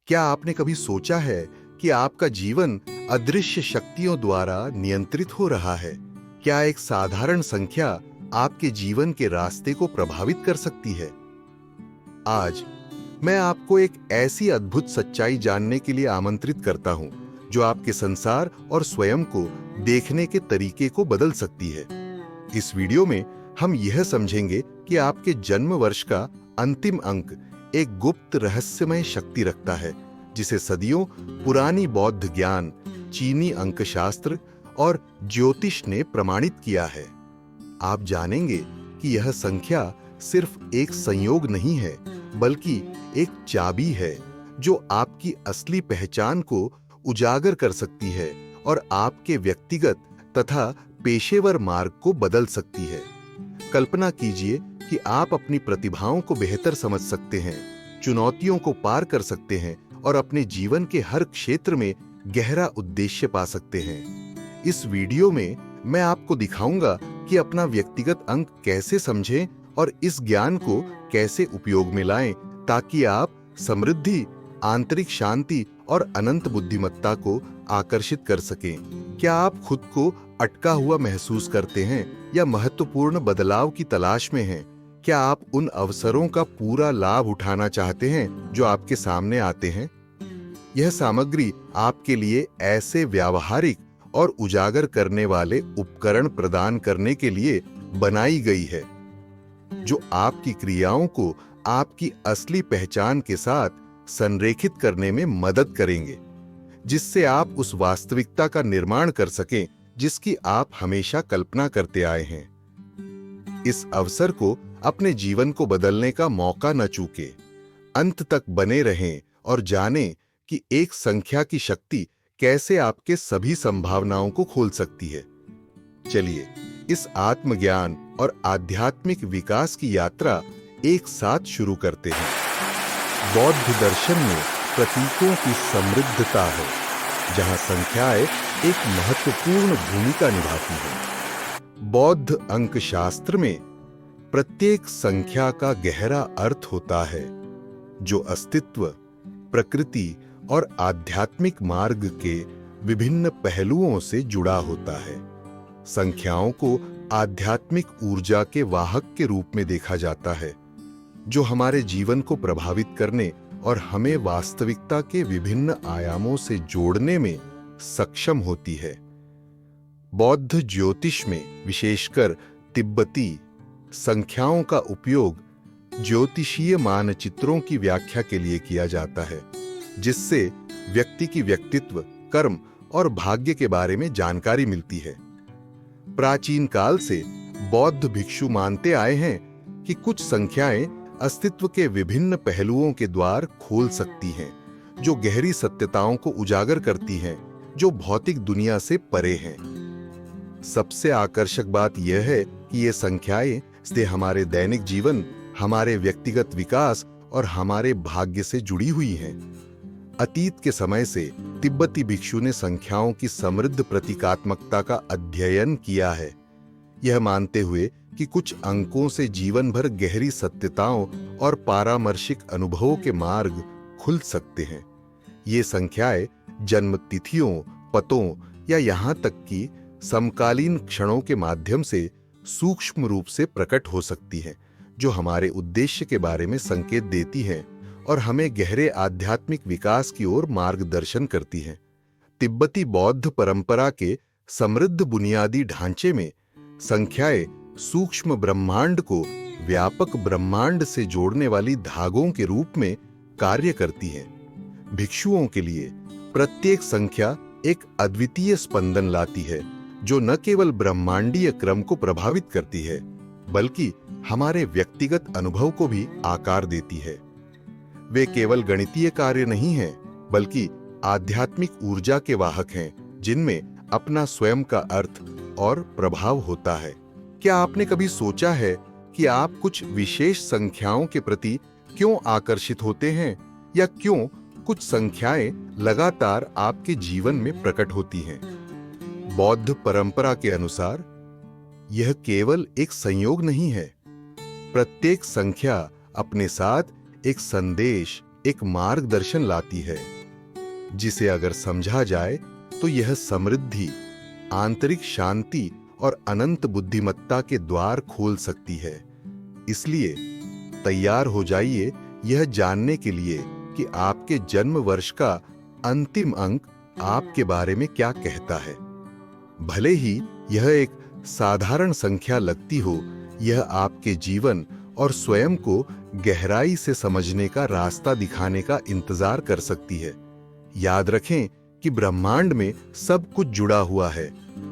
क्या आपने कभी सोचा है कि आपका जीवन अदृश्य शक्तियों द्वारा नियंत्रित हो रहा है? क्या एक साधारण संख्या आपके जीवन के रास्ते को प्रभावित कर सकती है? आज मैं आपको एक ऐसी अद्भुत सच्चाई जानने के लिए आमंत्रित करता हूं, जो आपके संसार और स्वयं को देखने के तरीके को बदल सकती है। इस वीडियो में हम यह समझेंगे कि आपके जन्म वर्ष का अंतिम अंक एक गुप्त रहस्यमय शक्ति रखता है, जिसे सदियों पुरानी बौद्ध ज्ञान, चीनी अंकशास्त्र और ज्योतिष ने प्रमाणित किया है। आप जानेंगे कि यह संख्या सिर्फ एक संयोग नहीं है, बल्कि एक चाबी है जो आपकी असली पहचान को उजागर कर सकती है और आपके व्यक्तिगत तथा पेशेवर मार्ग को बदल सकती है। कल्पना कीजिए कि आप अपनी प्रतिभाओं को बेहतर समझ सकते हैं, चुनौतियों को पार कर सकते हैं और अपने जीवन के हर क्षेत्र में गहरा उद्देश्य पा सकते हैं। इस वीडियो में मैं आपको दिखाऊंगा कि अपना व्यक्तिगत अंक कैसे समझें और इस ज्ञान को कैसे उपयोग में लाएं, ताकि आप समृद्धि, आंतरिक शांति और अनंत बुद्धिमत्ता को आकर्षित कर सकें। क्या आप खुद को अटका हुआ महसूस करते हैं या महत्वपूर्ण बदलाव की तलाश में हैं? क्या आप उन अवसरों का पूरा लाभ उठाना चाहते हैं जो आपके सामने आते हैं? यह सामग्री आपके लिए ऐसे व्यावहारिक और उजागर करने वाले उपकरण प्रदान करने के लिए बनाई गई है, जो आपकी क्रियाओं को आपकी असली पहचान के साथ संरेखित करने में मदद करेंगे, जिससे आप उस वास्तविकता का निर्माण कर सकें जिसकी आप हमेशा कल्पना करते आए हैं। इस अवसर को अपने जीवन को बदलने का मौका न चूकें। अंत तक बने रहें और जानें कि एक संख्या की शक्ति कैसे आपके सभी संभावनाओं को खोल सकती है। चलिए इस आत्मज्ञान और आध्यात्मिक विकास की यात्रा एक साथ शुरू करते हैं। बौद्ध दर्शन में प्रतीकों की समृद्धता है, जहां संख्याएं एक महत्वपूर्ण भूमिका निभाती हैं। बौद्ध अंकशास्त्र में प्रत्येक संख्या का गहरा अर्थ होता है, जो अस्तित्व, प्रकृति और आध्यात्मिक मार्ग के विभिन्न पहलुओं से जुड़ा होता है। संख्याओं को आध्यात्मिक ऊर्जा के वाहक के रूप में देखा जाता है, जो हमारे जीवन को प्रभावित करने और हमें वास्तविकता के विभिन्न आयामों से जोड़ने में सक्षम होती है। बौद्ध ज्योतिष में, विशेषकर तिब्बती, संख्याओं का उपयोग ज्योतिषीय मानचित्रों की व्याख्या के लिए किया जाता है, जिससे व्यक्ति की व्यक्तित्व, कर्म और भाग्य के बारे में जानकारी मिलती है। प्राचीन काल से बौद्ध भिक्षु मानते आए हैं कि कुछ संख्याएं अस्तित्व के विभिन्न पहलुओं के द्वार खोल सकती हैं, जो गहरी सत्यताओं को उजागर करती हैं, जो भौतिक दुनिया से परे हैं। सबसे आकर्षक बात यह है कि ये संख्याएं से हमारे दैनिक जीवन, हमारे व्यक्तिगत विकास और हमारे भाग्य से जुड़ी हुई हैं। अतीत के समय से तिब्बती भिक्षु ने संख्याओं की समृद्ध प्रतीकात्मकता का अध्ययन किया है, यह मानते हुए कि कुछ अंकों से जीवन भर गहरी सत्यताओं और पारामर्शिक अनुभवों के मार्ग खुल सकते हैं। ये संख्याएं जन्म तिथियों, पतों या यहाँ तक कि समकालीन क्षणों के माध्यम से सूक्ष्म रूप से प्रकट हो सकती हैं, जो हमारे उद्देश्य के बारे में संकेत देती हैं और हमें गहरे आध्यात्मिक विकास की ओर मार्गदर्शन करती हैं। तिब्बती बौद्ध परंपरा के समृद्ध बुनियादी ढांचे में संख्याएं सूक्ष्म ब्रह्मांड को व्यापक ब्रह्मांड से जोड़ने वाली धागों के रूप में कार्य करती हैं। भिक्षुओं के लिए प्रत्येक संख्या एक अद्वितीय स्पंदन लाती है, जो न केवल ब्रह्मांडीय क्रम को प्रभावित करती है, बल्कि हमारे व्यक्तिगत अनुभव को भी आकार देती है। वे केवल गणितीय कार्य नहीं हैं, बल्कि आध्यात्मिक ऊर्जा के वाहक हैं, जिनमें अपना स्वयं का अर्थ और प्रभाव होता है। क्या आपने कभी सोचा है कि आप कुछ विशेष संख्याओं के प्रति क्यों आकर्षित होते हैं, या क्यों कुछ संख्याएं लगातार आपके जीवन में प्रकट होती हैं? बौद्ध परंपरा के अनुसार यह केवल एक संयोग नहीं है। प्रत्येक संख्या अपने साथ एक संदेश, एक मार्गदर्शन लाती है, जिसे अगर समझा जाए तो यह समृद्धि, आंतरिक शांति और अनंत बुद्धिमत्ता के द्वार खोल सकती है। इसलिए तैयार हो जाइए यह जानने के लिए कि आपके जन्म वर्ष का अंतिम अंक आपके बारे में क्या कहता है। भले ही यह एक साधारण संख्या लगती हो, यह आपके जीवन और स्वयं को गहराई से समझने का रास्ता दिखाने का इंतजार कर सकती है। याद रखें कि ब्रह्मांड में सब कुछ जुड़ा हुआ है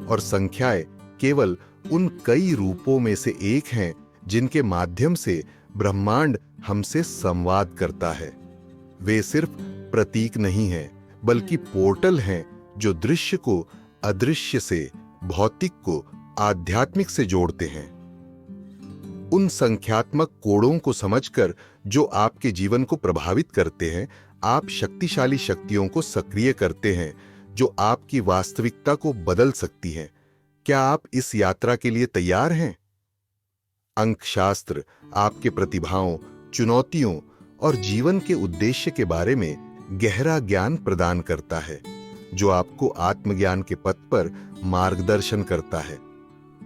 और संख्याएं केवल उन कई रूपों में से एक हैं जिनके माध्यम से ब्रह्मांड हमसे संवाद करता है। वे सिर्फ प्रतीक नहीं हैं, बल्कि पोर्टल हैं जो दृश्य को अदृश्य से, भौतिक को आध्यात्मिक से जोड़ते हैं। उन संख्यात्मक कोड़ों को समझकर जो आपके जीवन को प्रभावित करते हैं, आप शक्तिशाली शक्तियों को सक्रिय करते हैं जो आपकी वास्तविकता को बदल सकती हैं। क्या आप इस यात्रा के लिए तैयार हैं? अंकशास्त्र आपके प्रतिभाओं, चुनौतियों और जीवन के उद्देश्य के बारे में गहरा ज्ञान प्रदान करता है, जो आपको आत्मज्ञान के पथ पर मार्गदर्शन करता है।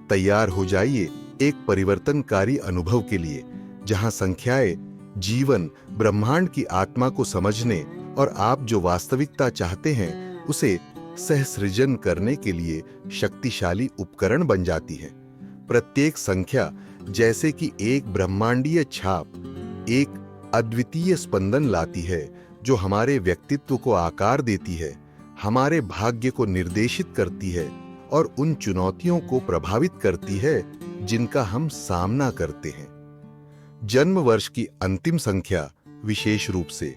तैयार हो जाइए एक परिवर्तनकारी अनुभव के लिए, जहां संख्याएं जीवन, ब्रह्मांड की आत्मा को समझने और आप जो वास्तविकता चाहते हैं उसे सहसृजन करने के लिए शक्तिशाली उपकरण बन जाती है। प्रत्येक संख्या जैसे कि एक ब्रह्मांडीय छाप, एक अद्वितीय स्पंदन लाती है जो हमारे व्यक्तित्व को आकार देती है, हमारे भाग्य को निर्देशित करती है और उन चुनौतियों को प्रभावित करती है जिनका हम सामना करते हैं। जन्म वर्ष की अंतिम संख्या विशेष रूप से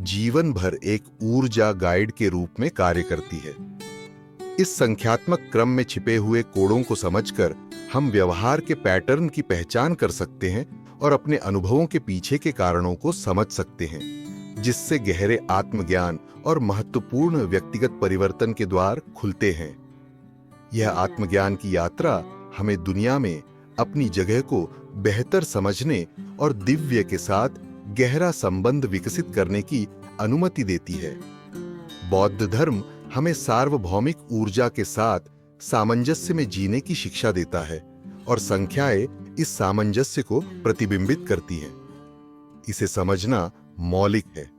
जीवन भर एक ऊर्जा गाइड के रूप में कार्य करती है। इस संख्यात्मक क्रम में छिपे हुए कोड़ों को समझकर हम व्यवहार के पैटर्न की पहचान कर सकते हैं और अपने अनुभवों के पीछे के कारणों को समझ सकते हैं, जिससे गहरे आत्मज्ञान और महत्वपूर्ण व्यक्तिगत परिवर्तन के द्वार खुलते हैं। यह आत्मज्ञान की यात्रा हमें दुनिया में अपनी जगह को बेहतर समझने और दिव्य के साथ गहरा संबंध विकसित करने की अनुमति देती है। बौद्ध धर्म हमें सार्वभौमिक ऊर्जा के साथ सामंजस्य में जीने की शिक्षा देता है और संख्याएं इस सामंजस्य को प्रतिबिंबित करती हैं। इसे समझना मौलिक है।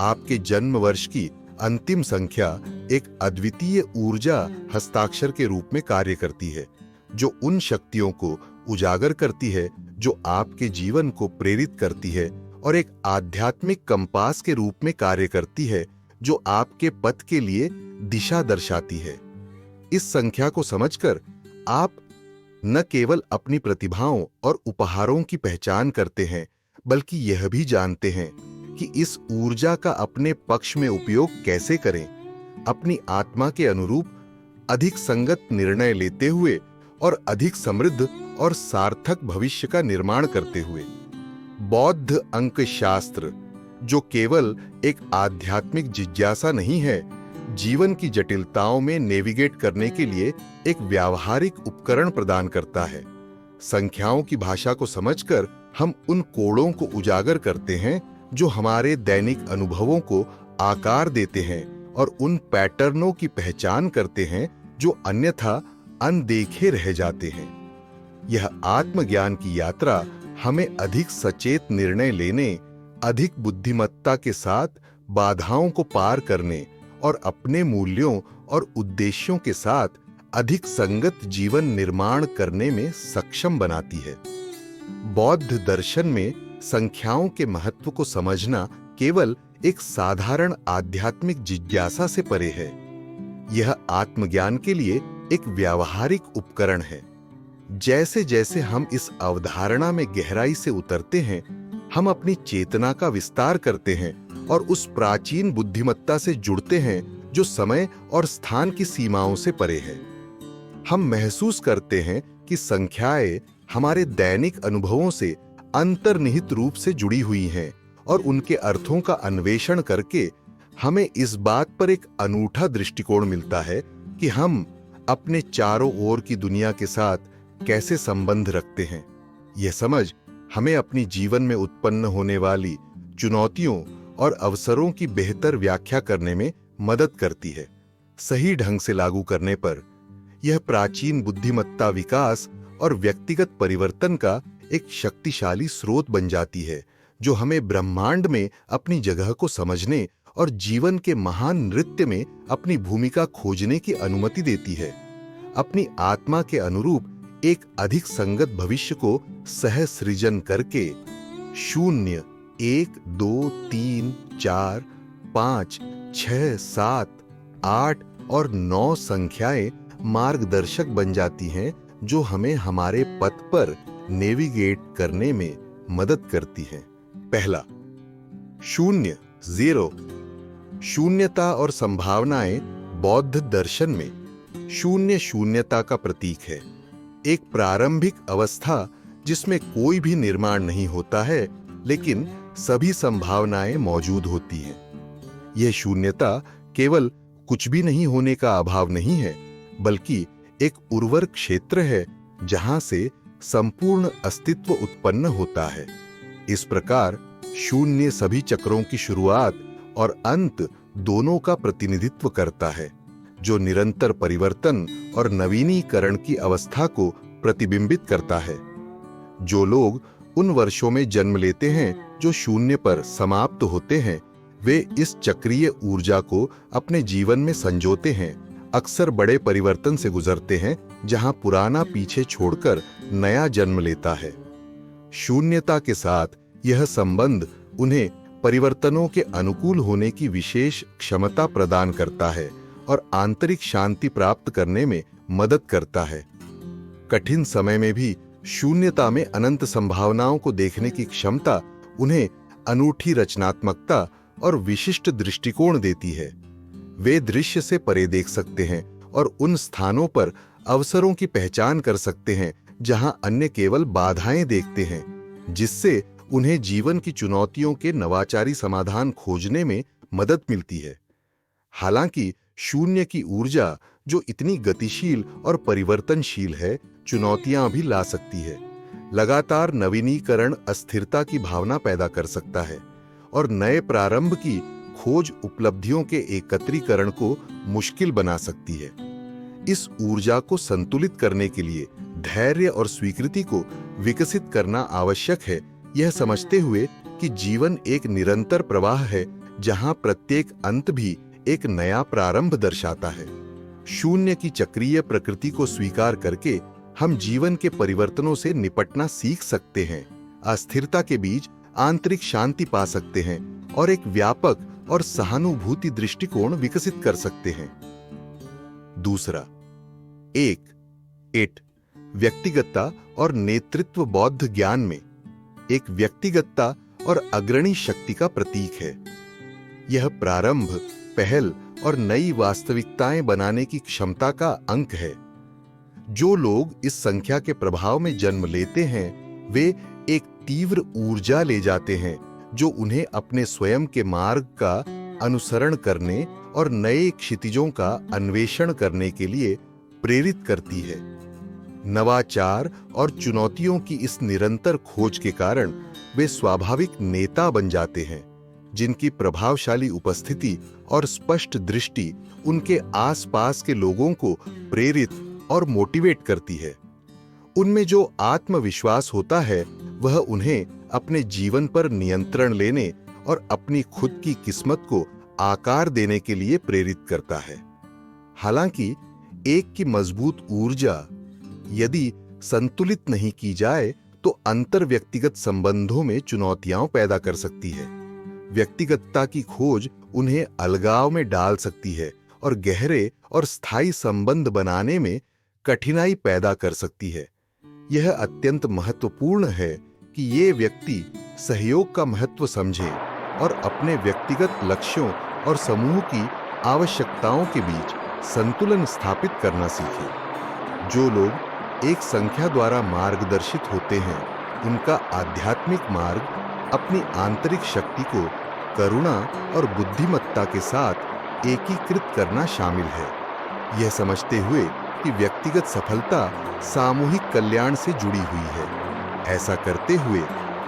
आपके जन्म वर्ष की अंतिम संख्या एक अद्वितीय ऊर्जा हस्ताक्षर के रूप में कार्य करती है, जो उन शक्तियों को उजागर करती है जो आपके जीवन को प्रेरित करती है और एक आध्यात्मिक कंपास के रूप में कार्य करती है जो आपके पथ के लिए दिशा दर्शाती है। इस संख्या को समझकर आप न केवल अपनी प्रतिभाओं और उपहारों की पहचान करते हैं, बल्कि यह भी जानते हैं कि इस ऊर्जा का अपने पक्ष में उपयोग कैसे करें, अपनी आत्मा के अनुरूप अधिक संगत निर्णय लेते हुए और अधिक समृद्ध और सार्थक भविष्य का निर्माण करते हुए। बौद्ध अंक शास्त्र, जो केवल एक आध्यात्मिक जिज्ञासा नहीं है, जीवन की जटिलताओं में नेविगेट करने के लिए एक व्यावहारिक उपकरण प्रदान करता है। संख्याओं की भाषा को समझकर हम उन कोड़ों को उजागर करते हैं जो हमारे दैनिक अनुभवों को आकार देते हैं और उन पैटर्नों की पहचान करते हैं जो अन्यथा अनदेखे रह जाते हैं। यह आत्मज्ञान की यात्रा हमें अधिक सचेत निर्णय लेने, अधिक बुद्धिमत्ता के साथ बाधाओं को पार करने और अपने मूल्यों और उद्देश्यों के साथ अधिक संगत जीवन निर्माण करने में सक्षम बनाती है। बौद्ध दर्शन में संख्याओं के महत्व को समझना केवल एक साधारण आध्यात्मिक जिज्ञासा से परे है। यह आत्मज्ञान के लिए एक व्यावहारिक उपकरण है। जैसे जैसे हम इस अवधारणा में गहराई से उतरते हैं, हम अपनी चेतना का विस्तार करते हैं और उस प्राचीन बुद्धिमत्ता से जुड़ते हैं जो समय और स्थान की सीमाओं से परे है। हम महसूस करते हैं कि संख्याएं हमारे दैनिक अनुभवों से अंतर्निहित रूप से जुड़ी हुई हैं और उनके अर्थों का अन्वेषण करके हमें इस बात पर एक अनूठा दृष्टिकोण मिलता है कि हम अपने चारों ओर की दुनिया के साथ कैसे संबंध रखते हैं। यह समझ हमें अपनी जीवन में उत्पन्न होने वाली चुनौतियों और अवसरों की बेहतर व्याख्या करने में मदद करती है। सही ढंग से लागू करने पर यह प्राचीन बुद्धिमत्ता विकास और व्यक्तिगत परिवर्तन का एक शक्तिशाली स्रोत बन जाती है, जो हमें ब्रह्मांड में अपनी जगह को समझने और जीवन के महान नृत्य में अपनी भूमिका खोजने की अनुमति देती है। अपनी आत्मा के अनुरूप एक अधिक संगत भविष्य को सह सृजन करके 0, 1, 2, 3, 4, 5, 6, 7, 8 और 9 संख्याएं मार्गदर्शक बन जाती हैं, जो हमें हमारे पथ पर नेविगेट करने में मदद करती हैं। पहला, 0, 0। शून्यता और संभावनाएं बौद्ध दर्शन में शून्यता का प्रतीक है। एक प्रारंभिक अवस्था जिसमें कोई भी निर्माण नहीं होता है, लेकिन सभी संभावनाएं मौजूद होती हैं। यह शून्यता केवल कुछ भी नहीं होने का अभाव नहीं है, बल्कि एक उर्वर क्षेत्र है जहां से संपूर्ण अस्तित्व उत्पन्न होता है। इस प्रकार शून्य सभी चक्रों की शुरुआत और अंत दोनों का प्रतिनिधित्व करता है, जो निरंतर परिवर्तन और नवीनीकरण की अवस्था को प्रतिबिंबित करता है। जो लोग उन वर्षों में जन्म लेते हैं जो शून्य पर समाप्त होते हैं, वे इस चक्रीय ऊर्जा को अपने जीवन में संजोते हैं, अक्सर बड़े परिवर्तन से गुजरते हैं जहां पुराना पीछे छोड़कर नया जन्म लेता है। शून्यता के साथ यह संबंध उन्हें परिवर्तनों के अनुकूल होने की विशेष क्षमता प्रदान करता है और आंतरिक शांति प्राप्त करने में मदद करता है। कठिन समय में भी शून्यता में अनंत संभावनाओं को देखने की क्षमता उन्हें अनूठी रचनात्मकता और विशिष्ट दृष्टिकोण देती है। वे दृश्य से परे देख सकते हैं और उन स्थानों पर अवसरों की पहचान कर सकते हैं जहां अन्य केवल बाधाएं देखते हैं, जिससे उन्हें जीवन की चुनौतियों के नवाचारी समाधान खोजने में मदद मिलती है। हालांकि शून्य की ऊर्जा, जो इतनी गतिशील और परिवर्तनशील है, चुनौतियां भी ला सकती है। लगातार नवीनीकरण अस्थिरता की भावना पैदा कर सकता है और नए प्रारंभ की खोज उपलब्धियों के एकत्रीकरण को मुश्किल बना सकती है। इस ऊर्जा को संतुलित करने के लिए धैर्य और स्वीकृति को विकसित करना आवश्यक है, यह समझते हुए कि जीवन एक निरंतर प्रवाह है जहां प्रत्येक अंत भी एक नया प्रारंभ दर्शाता है। शून्य की चक्रीय प्रकृति को स्वीकार करके हम जीवन के परिवर्तनों से निपटना सीख सकते हैं, अस्थिरता के बीच आंतरिक शांति पा सकते हैं और एक व्यापक और सहानुभूति दृष्टिकोण विकसित कर सकते हैं। दूसरा, 1 व्यक्तिगतता और नेतृत्व बौद्ध ज्ञान में एक व्यक्तिगतता और अग्रणी शक्ति का प्रतीक है। यह प्रारंभ, पहल और नई वास्तविकताएं बनाने की क्षमता का अंक है। जो लोग इस संख्या के प्रभाव में जन्म लेते हैं, वे एक तीव्र ऊर्जा ले जाते हैं जो उन्हें अपने स्वयं के मार्ग का अनुसरण करने और नए क्षितिजों का अन्वेषण करने के लिए प्रेरित करती है। नवाचार और चुनौतियों की इस निरंतर खोज के कारण वे स्वाभाविक नेता बन जाते हैं, जिनकी प्रभावशाली उपस्थिति और स्पष्ट दृष्टि उनके आसपास के लोगों को प्रेरित और मोटिवेट करती है। उनमें जो आत्मविश्वास होता है, वह उन्हें अपने जीवन पर नियंत्रण लेने और अपनी खुद की किस्मत को आकार देने के लिए प्रेरित करता है। हालांकि एक की मजबूत ऊर्जा यदि संतुलित नहीं की जाए तो अंतर व्यक्तिगत संबंधों में चुनौतियां पैदा कर सकती है। व्यक्तिगतता की खोज उन्हें अलगाव में डाल सकती है और गहरे और स्थायी संबंध बनाने में कठिनाई पैदा कर सकती है। यह अत्यंत महत्वपूर्ण है कि ये व्यक्ति सहयोग का महत्व समझे और अपने व्यक्तिगत लक्ष्यों और समूह की आवश्यकताओं के बीच संतुलन स्थापित करना सीखे। जो लोग एक संख्या द्वारा मार्गदर्शित होते हैं, उनका आध्यात्मिक मार्ग अपनी आंतरिक शक्ति को करुणा और बुद्धिमत्ता के साथ एकीकृत करना शामिल है, यह समझते हुए कि व्यक्तिगत सफलता सामूहिक कल्याण से जुड़ी हुई है। ऐसा करते हुए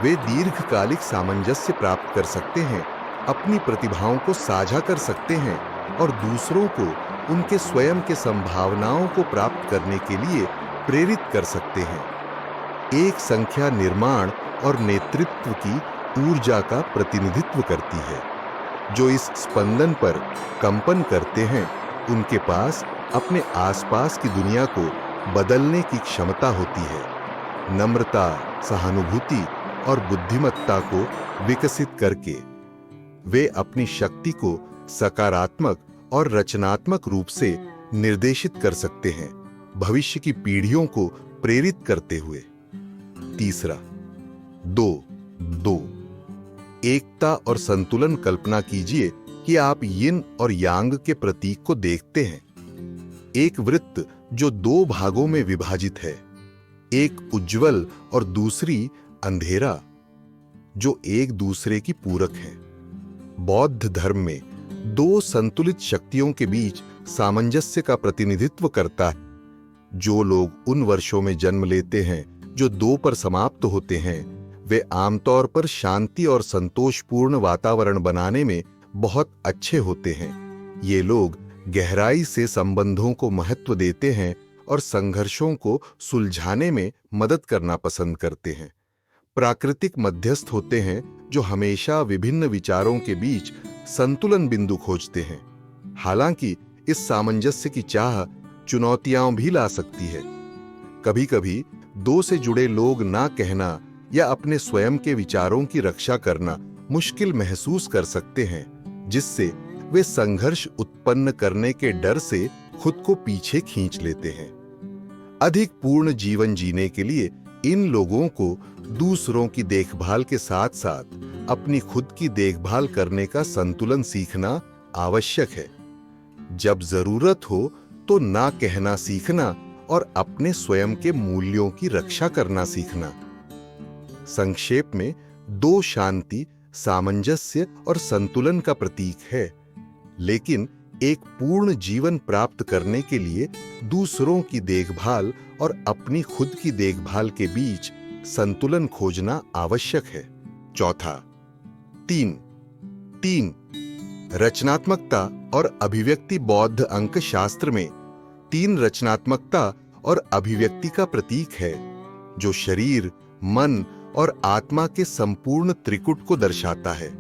वे दीर्घकालिक सामंजस्य प्राप्त कर सकते हैं, अपनी प्रतिभाओं को साझा कर सकते हैं और दूसरों को उनके स्वयं के संभावनाओं को प्राप्त करने के लिए प्रेरित कर सकते हैं। एक संख्या निर्माण और नेतृत्व की ऊर्जा का प्रतिनिधित्व करती है। जो इस स्पंदन पर कंपन करते हैं, उनके पास अपने आसपास की दुनिया को बदलने की क्षमता होती है। नम्रता, सहानुभूति और बुद्धिमत्ता को विकसित करके वे अपनी शक्ति को सकारात्मक और रचनात्मक रूप से निर्देशित कर सकते हैं, भविष्य की पीढ़ियों को प्रेरित करते हुए। तीसरा, दो एकता और संतुलन। कल्पना कीजिए कि आप यिन और यांग के प्रतीक को देखते हैं। एक वृत्त जो दो भागों में विभाजित है, एक उज्जवल और दूसरी अंधेरा, जो एक दूसरे की पूरक है। बौद्ध धर्म में दो संतुलित शक्तियों के बीच सामंजस्य का प्रतिनिधित्व करता है। जो लोग उन वर्षों में जन्म लेते हैं जो दो पर समाप्त होते हैं, वे आमतौर पर शांति और संतोषपूर्ण वातावरण बनाने में बहुत अच्छे होते हैं। ये लोग गहराई से संबंधों को महत्व देते हैं और संघर्षों को सुलझाने में मदद करना पसंद करते हैं। प्राकृतिक मध्यस्थ होते हैं जो हमेशा विभिन्न विचारों के बीच संतुलन बिंदु खोजते हैं। हालांकि इस सामंजस्य की चाह चुनौतियां भी ला सकती है। कभी-कभी दो से जुड़े लोग ना कहना या अपने स्वयं के विचारों की रक्षा करना मुश्किल महसूस कर सकते हैं, जिससे वे संघर्ष उत्पन्न करने के डर से खुद को पीछे खींच लेते हैं। अधिक पूर्ण जीवन जीने के लिए इन लोगों को दूसरों की देखभाल के साथ-साथ अपनी खुद की देखभाल करने का संतुलन सीखना आवश्यक है। जब जरूरत हो तो ना कहना सीखना और अपने स्वयं के मूल्यों की रक्षा करना सीखना। संक्षेप में, दो शांति, सामंजस्य और संतुलन का प्रतीक है, लेकिन एक पूर्ण जीवन प्राप्त करने के लिए दूसरों की देखभाल और अपनी खुद की देखभाल के बीच संतुलन खोजना आवश्यक है। चौथा, तीन रचनात्मकता और अभिव्यक्ति। बौद्ध अंक शास्त्र में 3 रचनात्मकता और अभिव्यक्ति का प्रतीक है, जो शरीर, मन और आत्मा के संपूर्ण त्रिकुट को दर्शाता है।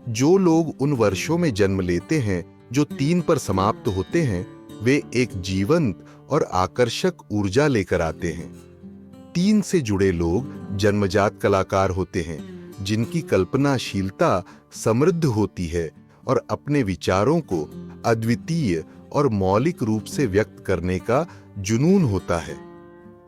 जो लोग उन वर्षों में जन्म लेते हैं जो 3 पर समाप्त होते हैं, वे एक जीवंत और आकर्षक ऊर्जा लेकर आते हैं। 3 से जुड़े लोग जन्मजात कलाकार होते हैं, जिनकी कल्पनाशीलता समृद्ध होती है और अपने विचारों को अद्वितीय और मौलिक रूप से व्यक्त करने का जुनून होता है।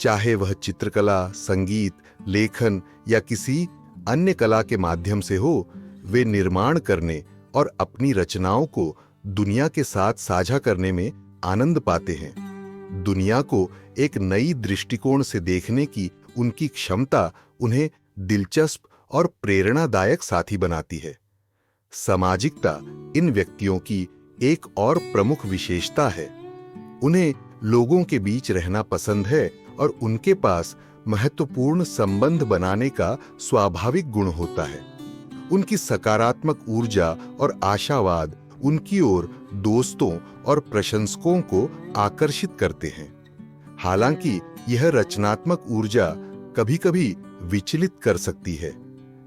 चाहे वह चित्रकला, संगीत, लेखन या किसी अन्य कला के माध्यम से हो, वे निर्माण करने और अपनी रचनाओं को दुनिया के साथ साझा करने में आनंद पाते हैं। दुनिया को एक नई दृष्टिकोण से देखने की उनकी क्षमता उन्हें दिलचस्प और प्रेरणादायक साथी बनाती है। सामाजिकता इन व्यक्तियों की एक और प्रमुख विशेषता है। उन्हें लोगों के बीच रहना पसंद है और उनके पास महत्वपूर्ण संबंध बनाने का स्वाभाविक गुण होता है। उनकी सकारात्मक ऊर्जा और आशावाद उनकी ओर दोस्तों और प्रशंसकों को आकर्षित करते हैं। हालांकि यह रचनात्मक ऊर्जा कभी-कभी विचलित कर सकती है।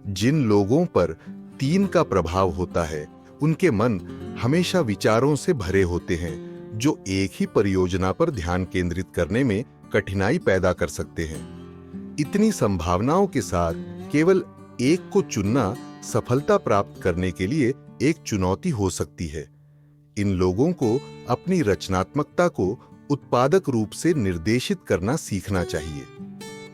जिन लोगों पर 3 का प्रभाव होता है, उनके मन हमेशा विचारों से भरे होते हैं, जो एक ही परियोजना पर ध्यान केंद्रित करने में कठिनाई पैदा कर सकते हैं। इतनी संभावनाओं के साथ केवल एक को चुनना सफलता प्राप्त करने के लिए एक चुनौती हो सकती है। इन लोगों को अपनी रचनात्मकता को उत्पादक रूप से निर्देशित करना सीखना चाहिए।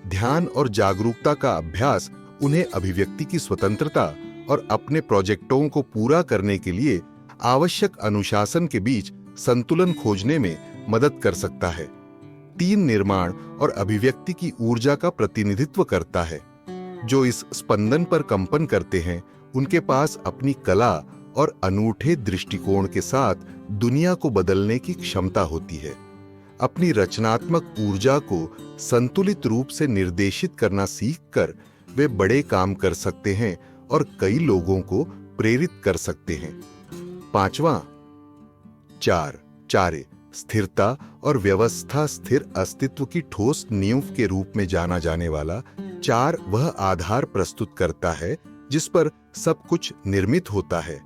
ध्यान और जागरूकता का अभ्यास उन्हें अभिव्यक्ति की स्वतंत्रता और अपने प्रोजेक्टों को पूरा करने के लिए आवश्यक अनुशासन के बीच संतुलन खोजने में मदद कर सकता है। 3 निर्माण और अभिव्यक्ति की ऊर्जा का प्रतिनिधित्व करता है। जो इस स्पंदन पर कंपन करते हैं, उनके पास अपनी कला और अनूठे दृष्टिकोण के साथ दुनिया को बदलने की क्षमता होती है। अपनी रचनात्मक ऊर्जा को संतुलित रूप से निर्देशित करना सीखकर वे बड़े काम कर सकते हैं और कई लोगों को प्रेरित कर सकते हैं। पांचवा, चारे स्थिरता और व्यवस्था। स्थिर अस्तित्व की ठोस नींव के रूप में जाना जाने वाला चार वह आधार प्रस्तुत करता है जिस पर सब कुछ निर्मित होता है।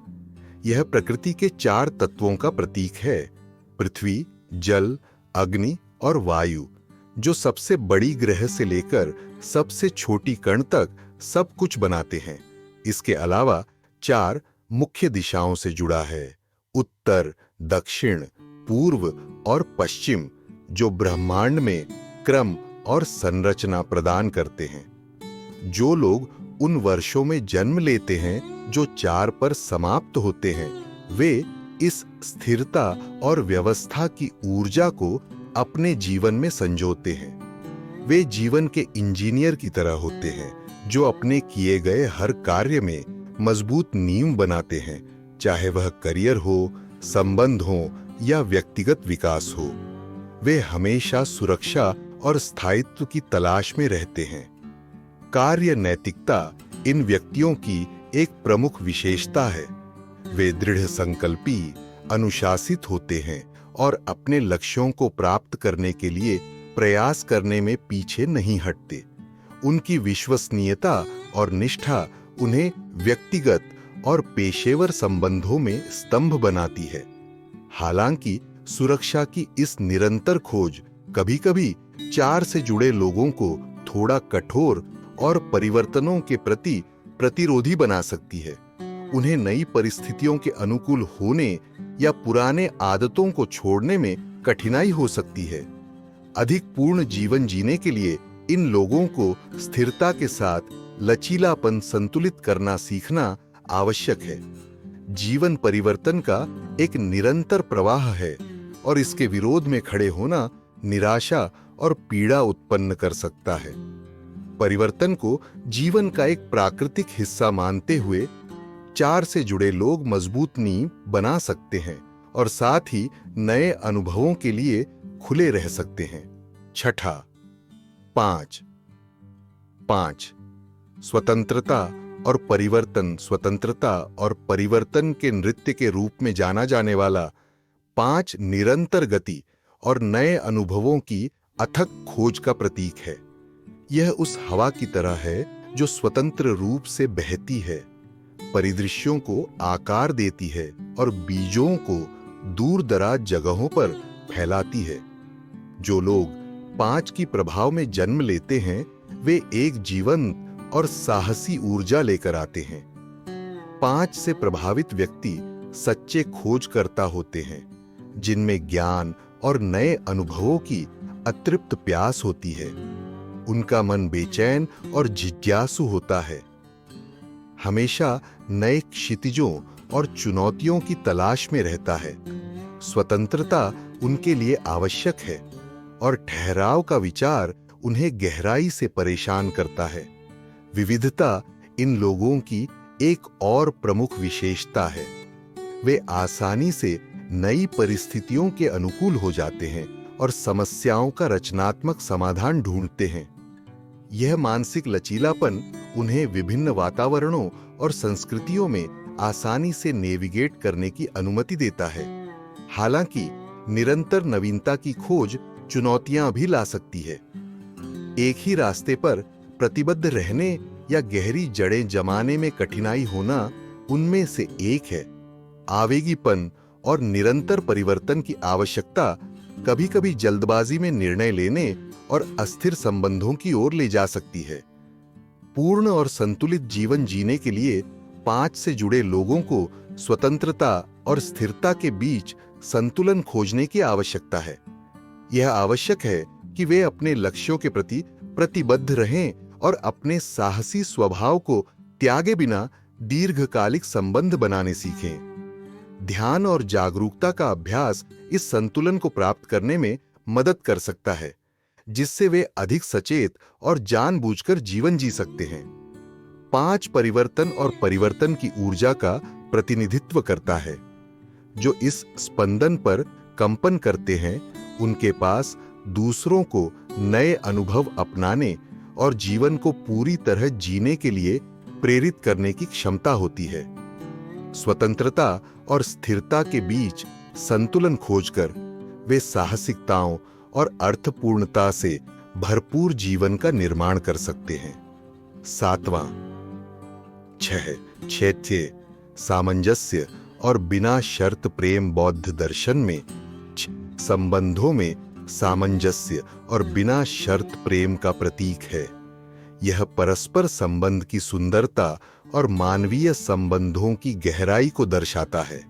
यह प्रकृति के चार तत्वों का प्रतीक है, पृथ्वी, जल, अग्नि और वायु, जो सबसे बड़ी ग्रह से लेकर सबसे छोटी कण तक सब कुछ बनाते हैं। इसके अलावा चार मुख्य दिशाओं से जुड़ा है, उत्तर, दक्षिण, पूर्व और पश्चिम, जो ब्रह्मांड में क्रम और संरचना प्रदान करते हैं। जो लोग उन वर्षों में जन्म लेते हैं जो चार पर समाप्त होते हैं, वे इस स्थिरता और व्यवस्था की ऊर्जा को अपने जीवन में संजोते हैं। वे जीवन के इंजीनियर की तरह होते हैं जो अपने किए गए हर कार्य में मजबूत नींव बनाते हैं, चाहे वह करियर हो, संबंध हो या व्यक्तिगत विकास हो। वे हमेशा सुरक्षा और स्थायित्व की तलाश में रहते हैं। कार्य नैतिकता इन व्यक्तियों की एक प्रमुख विशेषता है। वे दृढ़ संकल्पी, अनुशासित होते हैं और अपने लक्ष्यों को प्राप्त करने के लिए प्रयास करने में पीछे नहीं हटते। उनकी विश्वसनीयता और निष्ठा उन्हें व्यक्तिगत और पेशेवर संबंधों में स्तंभ बनाती है। हालांकि सुरक्षा की इस निरंतर खोज कभी-कभी चार से जुड़े लोगों को थोड़ा कठोर और परिवर्तनों के प्रति प्रतिरोधी बना सकती है। उन्हें नई परिस्थितियों के अनुकूल होने या पुराने आदतों को छोड़ने में कठिनाई हो सकती है। अधिक पूर्ण जीवन जीने के लिए इन लोगों को स्थिरता के साथ लचीलापन संतुलित करना सीखना आवश्यक है। जीवन परिवर्तन का एक निरंतर प्रवाह है और इसके विरोध में खड़े होना निराशा और पीड़ा उत्पन्न कर सकता है। परिवर्तन को जीवन का एक प्राकृतिक हिस्सा मानते हुए चार से जुड़े लोग मजबूत नींव बना सकते हैं और साथ ही नए अनुभवों के लिए खुले रह सकते हैं। छठा, पांच स्वतंत्रता और परिवर्तन। स्वतंत्रता और परिवर्तन के नृत्य के रूप में जाना जाने वाला पांच निरंतर गति और नए अनुभवों की अथक खोज का प्रतीक है। यह उस हवा की तरह है जो स्वतंत्र रूप से बहती है, परिदृश्यों को आकार देती है और बीजों को दूर दराज जगहों पर फैलाती है। जो लोग पांच की प्रभाव में जन्म लेते हैं, वे एक जीवंत और साहसी ऊर्जा लेकर आते हैं। पांच से प्रभावित व्यक्ति सच्चे खोजकर्ता होते हैं, जिनमें ज्ञान और नए अनुभवों की अतृप्त प्यास होती है। उनका मन बेचैन और जिज्ञासु होता है, हमेशा नए क्षितिजों और चुनौतियों की तलाश में रहता है। स्वतंत्रता उनके लिए आवश्यक है और ठहराव का विचार उन्हें गहराई से परेशान करता है। विविधता इन लोगों की एक और प्रमुख विशेषता है। वे आसानी से नई परिस्थितियों के अनुकूल हो जाते हैं और समस्याओं का रचनात्मक समाधान ढूंढते हैं। यह मानसिक लचीलापन उन्हें विभिन्न वातावरणों और संस्कृतियों में आसानी से नेविगेट करने की अनुमति देता है। हालांकि निरंतर नवीनता की खोज चुनौतियां भी ला सकती है। एक ही रास्ते पर प्रतिबद्ध रहने या गहरी जड़ें जमाने में कठिनाई होना उनमें से एक है। आवेगीपन और निरंतर परिवर्तन की आवश्यकता कभी-कभी जल्दबाजी में निर्णय लेने और अस्थिर संबंधों की ओर ले जा सकती है। पूर्ण और संतुलित जीवन जीने के लिए पांच से जुड़े लोगों को स्वतंत्रता और स्थिरता के बीच संतुलन खोजने की आवश्यकता है। यह आवश्यक है कि वे अपने लक्ष्यों के प्रति प्रतिबद्ध रहें और अपने साहसी स्वभाव को त्यागे बिना दीर्घकालिक संबंध बनाने सीखें। ध्यान और जागरूकता का अभ्यास इस संतुलन को प्राप्त करने में मदद कर सकता है, जिससे वे अधिक सचेत और जानबूझकर जीवन जी सकते हैं। पांच परिवर्तन और परिवर्तन की ऊर्जा का प्रतिनिधित्व करता है। जो इस स्पंदन पर कंपन करते हैं, उनके पास दूसरों को नए अनुभव अपनाने और जीवन को पूरी तरह जीने के लिए प्रेरित करने की क्षमता होती है। स्वतंत्रता और स्थिरता के बीच संतुलन खोजकर वे साहसिकताओं और अर्थपूर्णता से भरपूर जीवन का निर्माण कर सकते हैं। 7वां, छैत्य, सामंजस्य और बिना शर्त प्रेम बौद्ध दर्शन में संबंधों में सामंजस्य और बिना शर्त प्रेम का प्रतीक है। यह परस्पर संबंध की सुंदरता और मानवीय संबंधों की गहराई को दर्शाता है।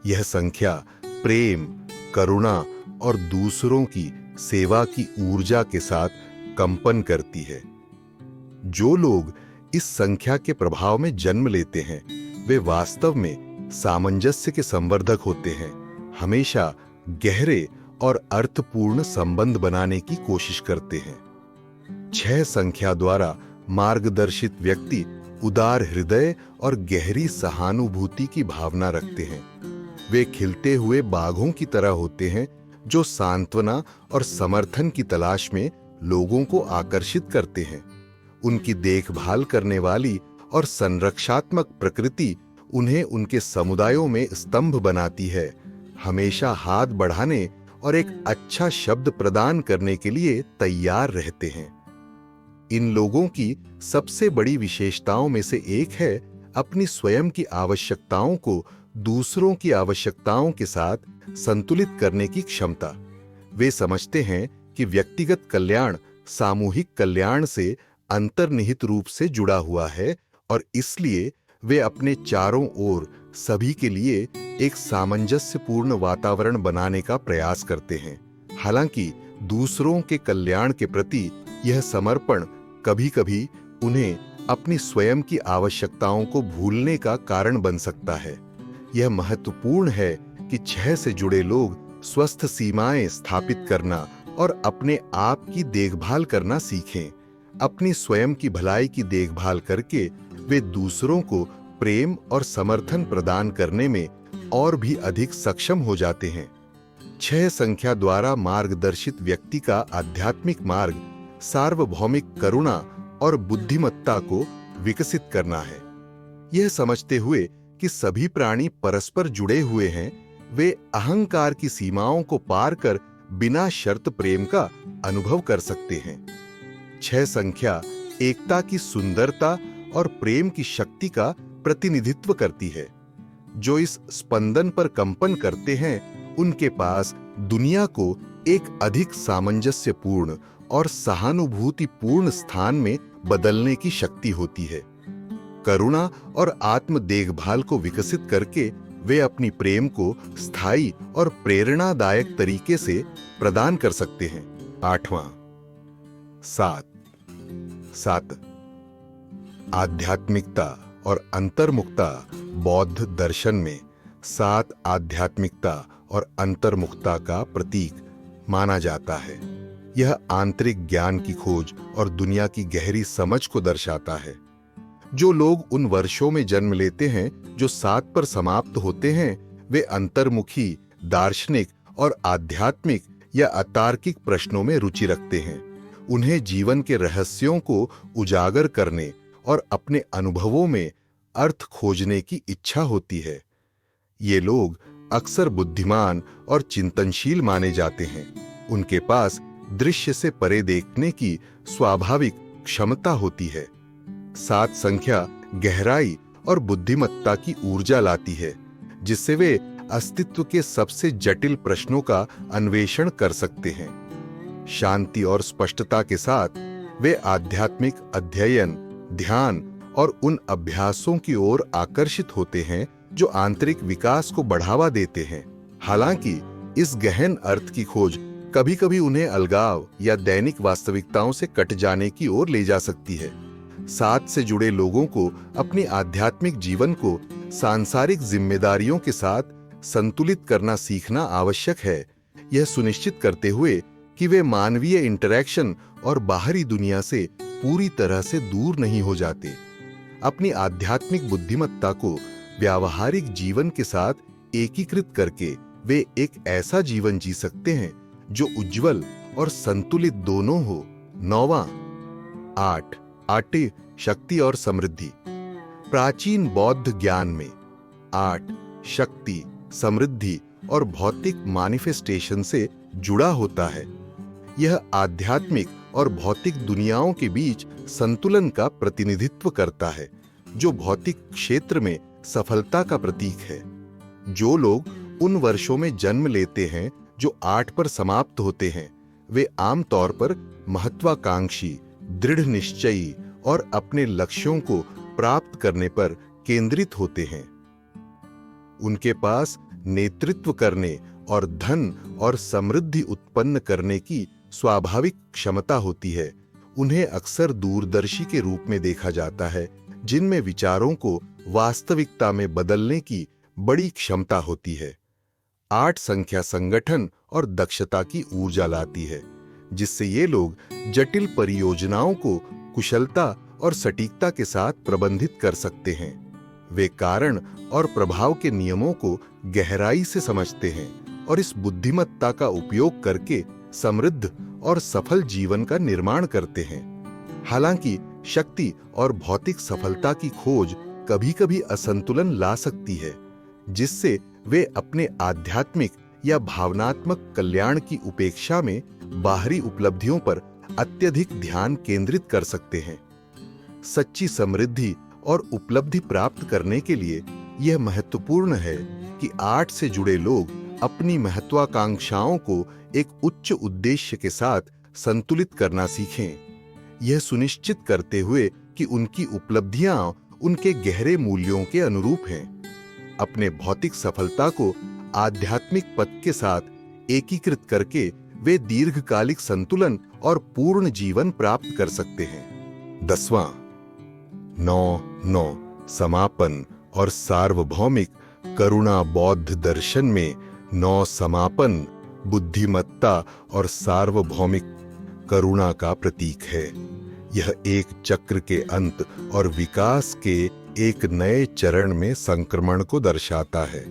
यह संख्या प्रेम, करुणा और दूसरों की सेवा की ऊर्जा के साथ कंपन करती है। जो लोग इस संख्या के प्रभाव में जन्म लेते हैं वे वास्तव में सामंजस्य के संवर्धक होते हैं, हमेशा गहरे और अर्थपूर्ण संबंध बनाने की कोशिश करते हैं। 6 संख्या द्वारा मार्गदर्शित व्यक्ति उदार हृदय और गहरी सहानुभूति की भावना रखते हैं। वे खिलते हुए बागों की तरह होते हैं जो सांत्वना और समर्थन की तलाश में लोगों को आकर्षित करते हैं। उनकी देखभाल करने वाली और संरक्षात्मक प्रकृति उन्हें उनके समुदायों में स्तंभ बनाती है, हमेशा हाथ बढ़ाने और एक अच्छा शब्द प्रदान करने के लिए तैयार रहते हैं। इन लोगों की सबसे बड़ी विशेषताओं में से एक है अपनी स्वयं की आवश्यकताओं को दूसरों की आवश्यकताओं के साथ संतुलित करने की क्षमता। वे समझते हैं कि व्यक्तिगत कल्याण सामूहिक कल्याण से अंतर्निहित रूप से जुड़ा हुआ है और इसलिए वे अपने चारों ओर सभी के लिए एक सामंजस्यपूर्ण वातावरण बनाने का प्रयास करते हैं। हालांकि दूसरों के कल्याण के प्रति यह समर्पण कभी-कभी उन्हें अपनी स्वयं की आवश्यकताओं को भूलने का कारण बन सकता है। यह महत्वपूर्ण है कि 6 से जुड़े लोग स्वस्थ सीमाएं स्थापित करना और अपने आप की देखभाल करना सीखें। अपनी स्वयं की भलाई की देखभाल करके वे दूसरों को प्रेम और समर्थन प्रदान करने में और भी अधिक सक्षम हो जाते हैं। 6 संख्या द्वारा मार्गदर्शित व्यक्ति का आध्यात्मिक मार्ग सार्वभौमिक करुणा और बुद्धिमत्ता को विकसित करना है। यह समझते हुए कि सभी प्राणी परस्पर जुड़े हुए हैं, वे अहंकार की सीमाओं को पार कर बिना शर्त प्रेम का अनुभव कर सकते हैं। 6 संख्या एकता की सुंदरता और प्रेम की शक्ति का प्रतिनिधित्व करती है। जो इस स्पंदन पर कंपन करते हैं उनके पास दुनिया को एक अधिक सामंजस्यपूर्ण और सहानुभूतिपूर्ण स्थान में बदलने की शक्ति होती है। करुणा और आत्म देखभाल को विकसित करके वे अपनी प्रेम को स्थायी और प्रेरणादायक तरीके से प्रदान कर सकते हैं। 8वां, 7 आध्यात्मिकता और अंतर्मुखता। बौद्ध दर्शन में 7 आध्यात्मिकता और अंतर्मुखता का प्रतीक माना जाता है। यह आंतरिक ज्ञान की खोज और दुनिया की गहरी समझ को दर्शाता है। जो लोग उन वर्षों में जन्म लेते हैं जो 7 पर समाप्त होते हैं वे अंतर्मुखी, दार्शनिक और आध्यात्मिक या अतार्किक प्रश्नों में रुचि रखते हैं। उन्हें जीवन के रहस्यों को उजागर करने और अपने अनुभवों में अर्थ खोजने की इच्छा होती है। ये लोग अक्सर बुद्धिमान और चिंतनशील माने जाते हैं। उनके पास दृश्य से परे देखने की स्वाभाविक क्षमता होती है। 7 संख्या गहराई और बुद्धिमत्ता की ऊर्जा लाती है, जिससे वे अस्तित्व के सबसे जटिल प्रश्नों का अन्वेषण कर सकते हैं। शांति और स्पष्टता के साथ वे आध्यात्मिक अध्ययन, ध्यान और उन अभ्यासों की ओर आकर्षित होते हैं जो आंतरिक विकास को बढ़ावा देते हैं। हालांकि इस गहन अर्थ की खोज कभी-कभी उन्हें अलगाव या दैनिक वास्तविकताओं से कट जाने की ओर ले जा सकती है। 7 से जुड़े लोगों को अपनी आध्यात्मिक जीवन को सांसारिक जिम्मेदारियों के साथ संतुलित करना सीखना आवश्यक है, यह सुनिश्चित करते हुए कि वे मानवीय इंटरैक्शन और बाहरी दुनिया से पूरी तरह से दूर नहीं हो जाते। अपनी आध्यात्मिक बुद्धिमत्ता को व्यावहारिक जीवन के साथ एकीकृत करके वे एक ऐसा जीवन जी सकते हैं जो उज्जवल और संतुलित दोनों हो। 9वां, 8 आटे, शक्ति और समृद्धि। प्राचीन बौद्ध ज्ञान में 8 शक्ति, समृद्धि और भौतिक मैनिफेस्टेशन से जुड़ा होता है। यह आध्यात्मिक और भौतिक दुनियाओं के बीच संतुलन का प्रतिनिधित्व करता है, जो भौतिक क्षेत्र में सफलता का प्रतीक है। जो लोग उन वर्षों में जन्म लेते हैं जो 8 पर समाप्त होते हैं, वे आमतौर पर महत्वाकांक्षी, दृढ़ निश्चयी और अपने लक्ष्यों को प्राप्त करने पर केंद्रित होते हैं। उनके पास नेतृत्व करने और धन और समृद्धि उत्पन्न करने की स्वाभाविक क्षमता होती है। उन्हें अक्सर दूरदर्शी के रूप में देखा जाता है, जिनमें विचारों को वास्तविकता में बदलने की बड़ी क्षमता होती है। 8 संख्या संगठन और दक्षता की ऊर्जा लाती है, जिससे ये लोग जटिल परियोजनाओं को कुशलता और सटीकता के साथ प्रबंधित कर सकते हैं। वे कारण और प्रभाव के नियमों को गहराई से समझते हैं और इस बुद्धिमत्ता का उपयोग करके समृद्ध और सफल जीवन का निर्माण करते हैं। हालांकि शक्ति और भौतिक सफलता की खोज कभी-कभी असंतुलन ला सकती है, जिससे वे अपने आध्यात्मिक या भावनात्मक कल्याण की उपेक्षा में बाहरी उपलब्धियों पर अत्यधिक ध्यान केंद्रित कर सकते हैं। सच्ची समृद्धि और उपलब्धि प्राप्त करने के लिए यह महत्वपूर्ण है कि 8 से जुड़े लोग अपनी महत्वाकांक्षाओं को एक उच्च उद्देश्य के साथ संतुलित करना सीखें, यह सुनिश्चित करते हुए कि उनकी उपलब्धियां उनके गहरे मूल्यों के अनुरूप हैं। अपने भौतिक सफलता को आध्यात्मिक पथ के साथ एकीकृत करके वे दीर्घकालिक संतुलन और पूर्ण जीवन प्राप्त कर सकते हैं। 10वां 9 समापन और सार्वभौमिक करुणा। बौद्ध दर्शन में 9 समापन, बुद्धिमत्ता और सार्वभौमिक करुणा का प्रतीक है। यह एक चक्र के अंत और विकास के एक नए चरण में संक्रमण को दर्शाता है।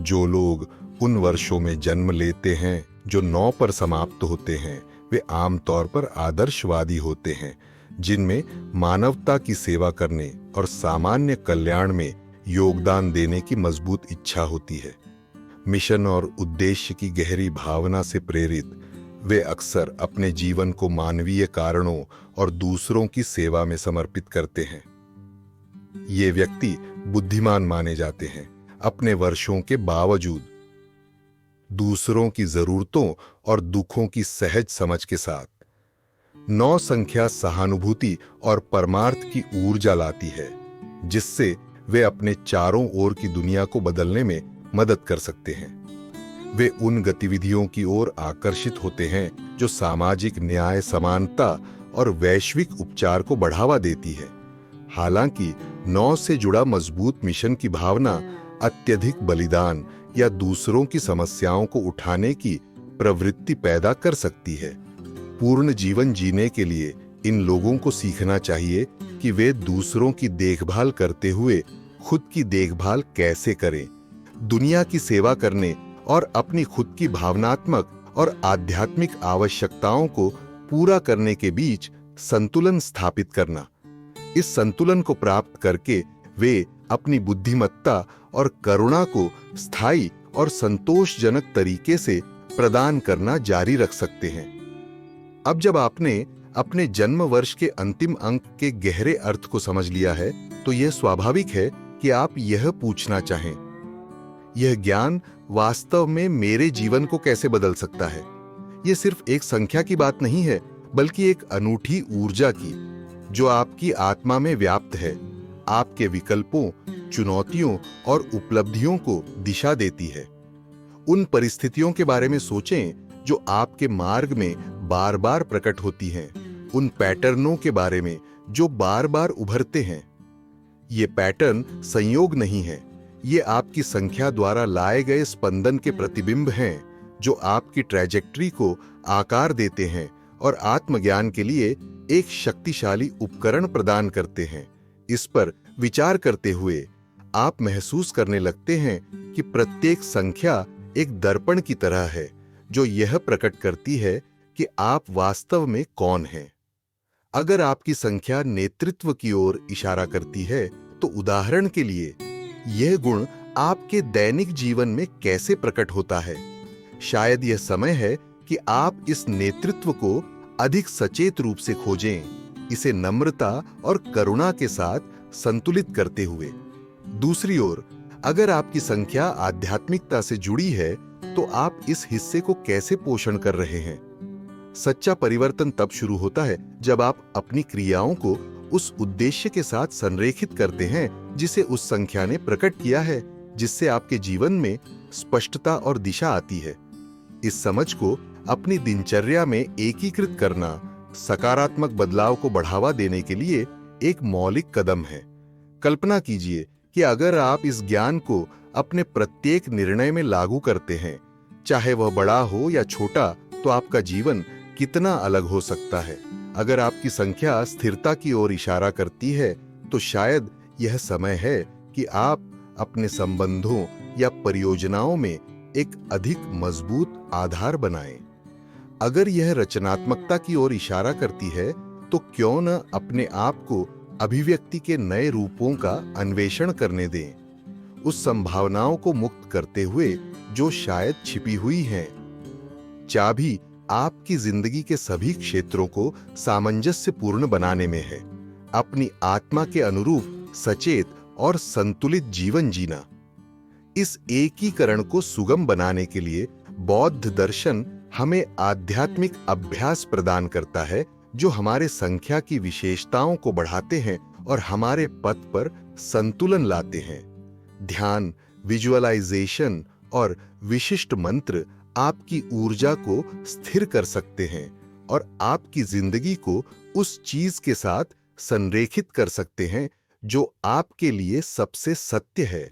जो लोग उन वर्षों में जन्म लेते हैं जो 9 पर समाप्त होते हैं, वे आमतौर पर आदर्शवादी होते हैं, जिनमें मानवता की सेवा करने और सामान्य कल्याण में योगदान देने की मजबूत इच्छा होती है। मिशन और उद्देश्य की गहरी भावना से प्रेरित वे अक्सर अपने जीवन को मानवीय कारणों और दूसरों की सेवा में समर्पित करते हैं। ये व्यक्ति बुद्धिमान माने जाते हैं, अपने वर्षों के बावजूद दूसरों की जरूरतों और दुखों की सहज समझ के साथ। 9 संख्या सहानुभूति और परमार्थ की ऊर्जा लाती है, जिससे वे अपने चारों ओर की दुनिया को बदलने में मदद कर सकते हैं। वे उन गतिविधियों की ओर आकर्षित होते हैं जो सामाजिक न्याय, समानता और वैश्विक उपचार को बढ़ावा देती है। हालांकि 9 से जुड़ा मजबूत मिशन की भावना अत्यधिक बलिदान या दूसरों की समस्याओं को उठाने की प्रवृत्ति पैदा कर सकती है। पूर्ण जीवन जीने के लिए इन लोगों को सीखना चाहिए कि वे दूसरों की देखभाल करते हुए खुद की देखभाल कैसे करें। दुनिया की सेवा करने और अपनी खुद की भावनात्मक और आध्यात्मिक आवश्यकताओं को पूरा करने के बीच संतुलन स्थापित करना। इस संतुलन को प्राप्त करके वे अपनी बुद्धिमत्ता और करुणा को स्थायी और संतोषजनक तरीके से प्रदान करना जारी रख सकते हैं। अब जब आपने अपने जन्म वर्ष के अंतिम अंक के गहरे अर्थ को समझ लिया है, तो यह स्वाभाविक है कि आप यह पूछना चाहें, यह ज्ञान वास्तव में मेरे जीवन को कैसे बदल सकता है? यह सिर्फ एक संख्या की बात नहीं है, बल्कि एक अनूठी ऊर्जा की, जो आपकी आत्मा में व्याप्त है, आपके विकल्पों, चुनौतियों और उपलब्धियों को दिशा देती है। उन परिस्थितियों के बारे में सोचें जो आपके मार्ग में बार बार प्रकट होती हैं, उन पैटर्नों के बारे में जो बार बार उभरते हैं। ये पैटर्न संयोग नहीं है, ये आपकी संख्या द्वारा लाए गए स्पंदन के प्रतिबिंब हैं, जो आपकी ट्रैजेक्टरी को आकार देते हैं और आत्मज्ञान के लिए एक शक्तिशाली उपकरण प्रदान करते हैं। इस पर विचार करते हुए आप महसूस करने लगते हैं कि प्रत्येक संख्या एक दर्पण की तरह है, जो यह प्रकट करती है कि आप वास्तव में कौन हैं। अगर आपकी संख्या नेतृत्व की ओर इशारा करती है, तो उदाहरण के लिए यह गुण आपके दैनिक जीवन में कैसे प्रकट होता है? शायद यह समय है कि आप इस नेतृत्व को अधिक सचेत रूप से खोजें, इसे नम्रता और करुणा के साथ संतुलित करते हुए। दूसरी ओर, अगर आपकी संख्या आध्यात्मिकता से जुड़ी है, तो आप इस हिस्से को कैसे पोषण कर रहे हैं? सच्चा परिवर्तन तब शुरू होता है जब आप अपनी क्रियाओं को उस उद्देश्य के साथ संरेखित करते हैं जिसे उस संख्या ने प्रकट किया है, जिससे आपके जीवन में स्पष्टता और दिशा आती है। इस समझ को अपनी दिनचर्या में एकीकृत करना सकारात्मक बदलाव को बढ़ावा देने के लिए एक मौलिक कदम है। कल्पना कीजिए कि अगर आप इस ज्ञान को अपने प्रत्येक निर्णय में लागू करते हैं, चाहे वह बड़ा हो या छोटा, तो आपका जीवन कितना अलग हो सकता है। अगर आपकी संख्या स्थिरता की ओर इशारा करती है, तो शायद यह समय है कि आप अपने संबंधों या परियोजनाओं में एक अधिक मजबूत आधार बनाएं। अगर यह रचनात्मकता की ओर इशारा करती है, तो क्यों न अपने आप को अभिव्यक्ति के नए रूपों का अन्वेषण करने दें, उस संभावनाओं को मुक्त करते हुए जो शायद छिपी हुई हैं। चाबी आपकी जिंदगी के सभी क्षेत्रों को सामंजस्यपूर्ण बनाने में है। अपनी आत्मा के अनुरूप सचेत और संतुलित जीवन जीना। इस एकीकरण को सुगम बनाने के लिए बौद्ध दर्शन हमें आध्यात्मिक अभ्यास प्रदान करता है, जो हमारे संख्या की विशेषताओं को बढ़ाते हैं और हमारे पथ पर संतुलन लाते हैं। ध्यान, विजुअलाइजेशन और विशिष्ट मंत्र आपकी ऊर्जा को स्थिर कर सकते हैं और आपकी जिंदगी को उस चीज के साथ संरेखित कर सकते हैं जो आपके लिए सबसे सत्य है।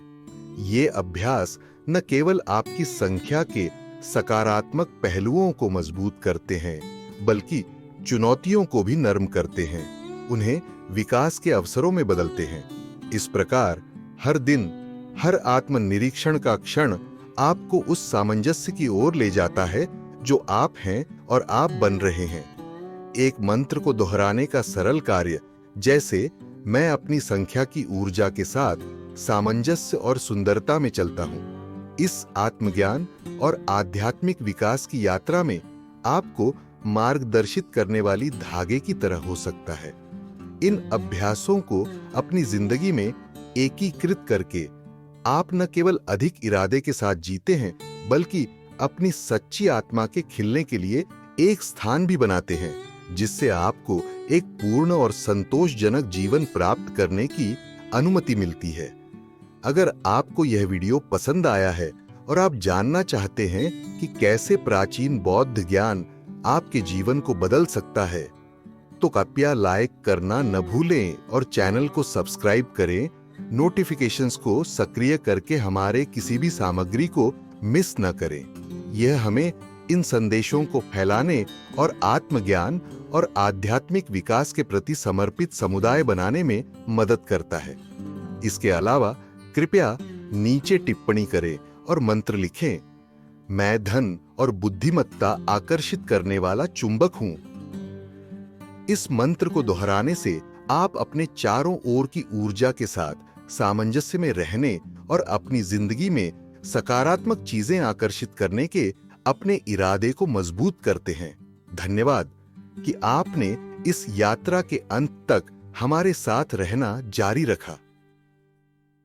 ये अभ्यास न केवल आपकी संख्या के सकारात्मक पहलुओं को मजबूत करते हैं, बल्कि चुनौतियों को भी नर्म करते हैं, उन्हें विकास के अवसरों में बदलते हैं। इस प्रकार हर दिन, हर आत्मनिरीक्षण का क्षण आपको उस सामंजस्य की ओर ले जाता है जो आप हैं और आप बन रहे हैं। एक मंत्र को दोहराने का सरल कार्य, जैसे मैं अपनी संख्या की ऊर्जा के साथ सामंजस्य और सुंदरता में चलता हूं, इस आत्मज्ञान और आध्यात्मिक विकास की यात्रा में आपको मार्गदर्शित करने वाली धागे की तरह हो सकता है। इन अभ्यासों को अपनी जिंदगी में एकीकृत करके आप न केवल अधिक इरादे के साथ जीते हैं, बल्कि अपनी सच्ची आत्मा के खिलने के लिए एक स्थान भी बनाते हैं, जिससे आपको एक पूर्ण और संतोषजनक जीवन प्राप्त करने की अनुमति मिलती है। अगर आपको यह वीडियो पसंद आया है और आप जानना चाहते हैं कि कैसे प्राचीन बौद्ध ज्ञान आपके जीवन को बदल सकता है, तो कृपया लाइक करना न भूलें और चैनल को सब्सक्राइब करें। नोटिफिकेशंस को सक्रिय करके हमारे किसी भी सामग्री को मिस न करें। यह हमें इन संदेशों को फैलाने और आत्मज्ञान और आध्यात्मिक विकास के प्रति समर्पित समुदाय बनाने में मदद करता है। इसके अलावा कृपया नीचे टिप्पणी करें और मंत्र लिखें, मैं धन और बुद्धिमत्ता आकर्षित करने वाला चुंबक हूं। इस मंत्र को दोहराने से आप अपने चारों ओर की ऊर्जा के साथ सामंजस्य में रहने और अपनी जिंदगी में सकारात्मक चीजें आकर्षित करने के अपने इरादे को मजबूत करते हैं। धन्यवाद कि आपने इस यात्रा के अंत तक हमारे साथ रहना जारी रखा।